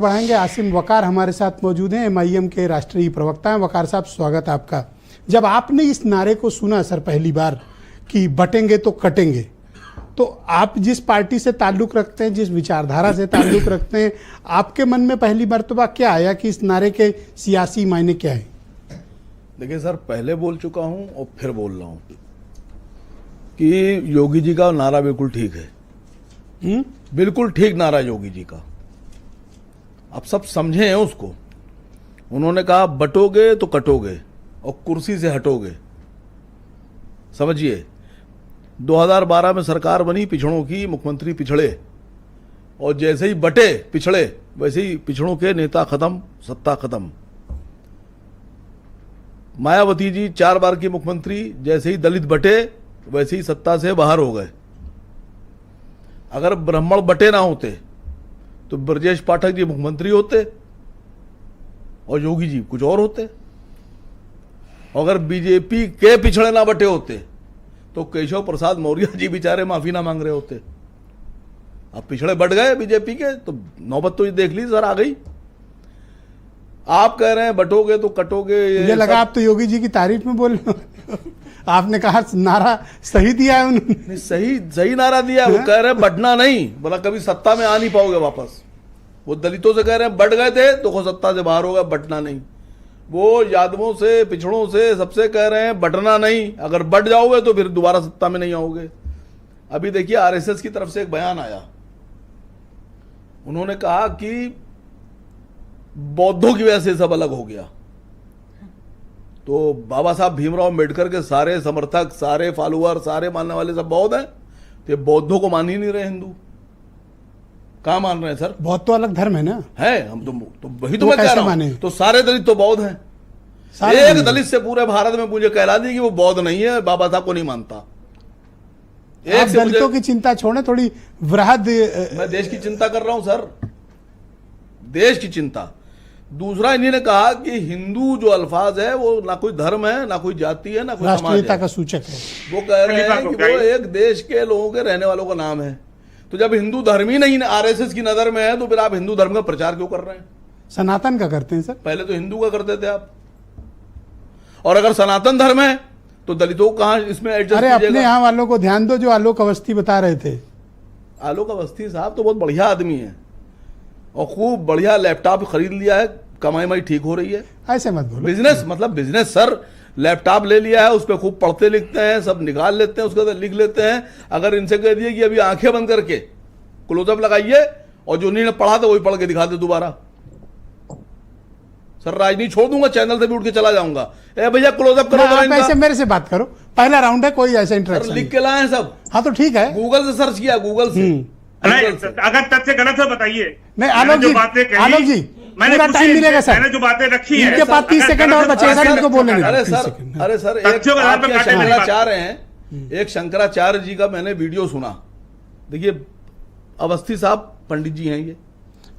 बढ़ाएंगे। आसिम वकार हमारे साथ मौजूद हैं, एमआईएम के राष्ट्रीय प्रवक्ता हैं। वकार साहब, स्वागत है आपका। जब आपने इस नारे को सुना सर पहली बार कि बटेंगे तो कटेंगे, तो आप जिस पार्टी से ताल्लुक रखते हैं, जिस विचारधारा से ताल्लुक रखते हैं, आपके मन में पहली मर्तबा क्या आया कि इस नारे के सियासी मायने क्या है? देखिए सर, पहले बोल चुका हूं और फिर बोल रहा हूं कि योगी जी का नारा बिल्कुल ठीक है। बिल्कुल ठीक नारा योगी जी का। आप सब समझे हैं उसको। उन्होंने कहा बटोगे तो कटोगे और कुर्सी से हटोगे। समझिए, 2012 में सरकार बनी पिछड़ों की, मुख्यमंत्री पिछड़े, और जैसे ही बटे पिछड़े वैसे ही पिछड़ों के नेता खत्म, सत्ता खत्म। मायावती जी 4 बार की मुख्यमंत्री, जैसे ही दलित बटे वैसे ही सत्ता से बाहर हो गए। अगर ब्राह्मण बटे ना होते तो ब्रजेश पाठक जी मुख्यमंत्री होते और योगी जी कुछ और होते। अगर बीजेपी के पिछड़े ना बटे होते तो केशव प्रसाद मौर्य जी बेचारे माफी ना मांग रहे होते। अब पिछड़े बढ़ गए बीजेपी के, तो नौबत तो ये देख ली सर, आ गई। आप कह रहे हैं बटोगे तो कटोगे। मुझे लगा आप तो योगी जी की तारीफ में बोल रहे हो। आपने कहा नारा सही दिया है उन्होंने। सही नारा दिया। वो कह रहे हैं बढ़ना नहीं, बोला कभी सत्ता में आ नहीं पाओगे वापस। वो दलितों से कह रहे हैं बढ़ गए थे तो सत्ता से बाहर होगा, बढ़ना नहीं। वो यादवों से, पिछड़ों से, सबसे कह रहे हैं बढ़ना नहीं, अगर बढ़ जाओगे तो फिर दोबारा सत्ता में नहीं आओगे। अभी देखिए आरएसएस की तरफ से एक बयान आया। उन्होंने कहा कि बौद्धों की वजह से सब अलग हो गया। तो बाबा साहब भीमराव अम्बेडकर के सारे समर्थक, सारे फॉलोअर, सारे मानने वाले सब बौद्ध हैं, तो बौद्धों को मान ही नहीं रहे हिंदू। कहां मान रहे हैं सर? बौद्ध तो अलग धर्म है ना। है, हम तो वही तो मैं कह रहा हूं। तो सारे दलित तो बौद्ध हैं। एक दलित से पूरे भारत में मुझे कहला दी कि वो बौद्ध नहीं है, बाबा साहब को नहीं मानता। एक दलितों की चिंता छोड़े, थोड़ी वृहद। मैं देश की चिंता कर रहा हूं सर, देश की चिंता। दूसरा, इन्हीं ने कहा कि हिंदू जो अल्फाज है वो ना कोई धर्म है, ना कोई जाति है, ना कोई राष्ट्रीयता का सूचक है। वो कह रहे हैं कि वो एक देश के लोगों के रहने वालों का नाम है। तो जब हिंदू धर्म ही नहीं आरएसएस की नजर में है, तो फिर आप हिंदू धर्म का प्रचार क्यों कर रहे हैं? सनातन का करते हैं सर। पहले तो हिंदू का करते थे आप। और अगर सनातन धर्म है तो दलितों को कहां इसमें एडजस्ट? अरे अपने यहाँ वालों को ध्यान दो, जो आलोक अवस्थी बता रहे थे। आलोक अवस्थी साहब तो बहुत बढ़िया आदमी है और खूब बढ़िया लैपटॉप खरीद लिया है, कमाई ठीक हो रही है। ऐसे मत बोलो। बिजनेस मतलब बिजनेस सर। लैपटॉप ले लिया है, उस पर खूब पढ़ते लिखते हैं, सब निकाल लेते हैं, उसके अंदर लिख लेते हैं। अगर इनसे कह दिए कि अभी आंखें बंद करके क्लोजअप लगाइए और जो इन्होंने पढ़ा था वही पढ़ के दिखा दे दोबारा, सर राजनीति छोड़ दूंगा, चैनल से भी उठ के चला जाऊंगा। ए भैया क्लोजअप करो। आप ऐसे मेरे से बात करो, पहला राउंड है, कोई ऐसा इंटरेक्शन लिख के लाए सब। हाँ तो ठीक है, गूगल से सर्च किया, गूगल से। अगर तथ्य गलत है बताइए। नहीं आलोक जी, पूरा टाइम मिलेगा सर। मैंने जो बातें रखी हैं, इनके पास 30 सेकंड और बचेगा सर, इनको बोलने दें। अरे सर एक शंकराचार्य हैं, एक शंकराचार्य जी का मैंने वीडियो सुना। देखिए अवस्थी साहब पंडित जी हैं ये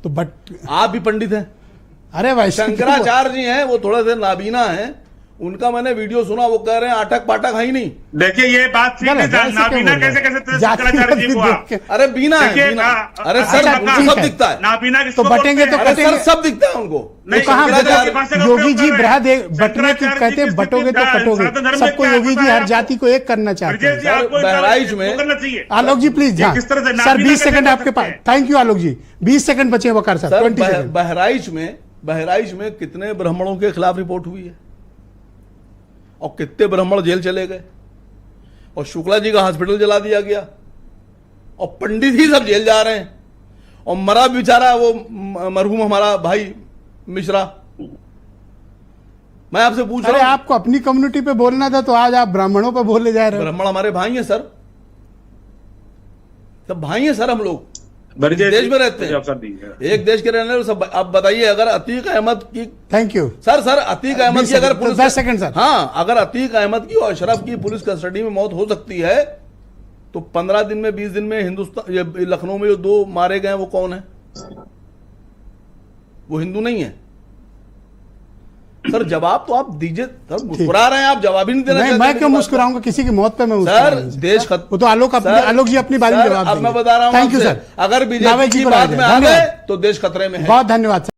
तो, बट आप भी पंडित हैं। अरे भाई शंकराचार्य जी हैं, वो थोड़ा सा नाबीना हैं। उनका मैंने वीडियो सुना, वो कह रहे हैं आटक पाटक है ही नहीं। देखिए ये बात नाबीना कैसे शंकराचार्य जी को? अरे बीना है, बीना। अरे सर सब दिखता है। नाबीना तो बटेंगे तो कटेंगे, सब दिखता है उनको। योगी जी बृहद बटने की कहते हैं, बटोगे तो कटोगे। सबको योगी जी हर जाति को एक करना चाहते हैं। बहराइच में Alok ji please, sir 20 second आपके पास। Thank you Alok ji, 20 second बचे वकार साहब। 20 सेकंड। बहराइच में कितने ब्राह्मणों के खिलाफ रिपोर्ट हुई है और कितने ब्राह्मण जेल चले गए, और शुक्ला जी का हॉस्पिटल जला दिया गया, और पंडित ही सब जेल जा रहे हैं, और मरा बेचारा वो मरहूम हमारा भाई मिश्रा। मैं आपसे पूछ रहा हूं, आपको अपनी कम्युनिटी पे बोलना था तो आज आप ब्राह्मणों पे बोलने जा रहे हैं। ब्राह्मण हमारे भाई हैं सर, सब भाई हैं सर। हम लोग देश में रहते हैं, एक देश के रहने वाले सब। आप बताइए, अगर अतीक अहमद की, thank you sir Atiq Ahmed की अगर पुलिस 10 सेकंड सर। हाँ, अगर अतीक अहमद की और अशरफ की पुलिस कस्टडी में मौत हो सकती है, तो 15 दिन में, 20 दिन में हिंदुस्तान, लखनऊ में जो 2 मारे गए वो कौन है? वो हिंदू नहीं है। सर जवाब तो आप दीजिए सर, मुस्कुरा रहे हैं आप, जवाब ही नहीं देना नहीं, चाहते मैं मेरी क्यों बात मुस्कुराऊंगा किसी की मौत पे? मैं सर मुस्कुरा नहीं सकता। देश खत्म, वो तो आलोक जी अपनी बारी में जवाब अब मैं देंगे। बता रहा हूँ थैंक यू आपसे, सर। अगर नावे बीजेपी जी की को बात राय में दें। आ गए धन्यवाद। तो देश खतरे में है। बहुत धन्यवाद सर।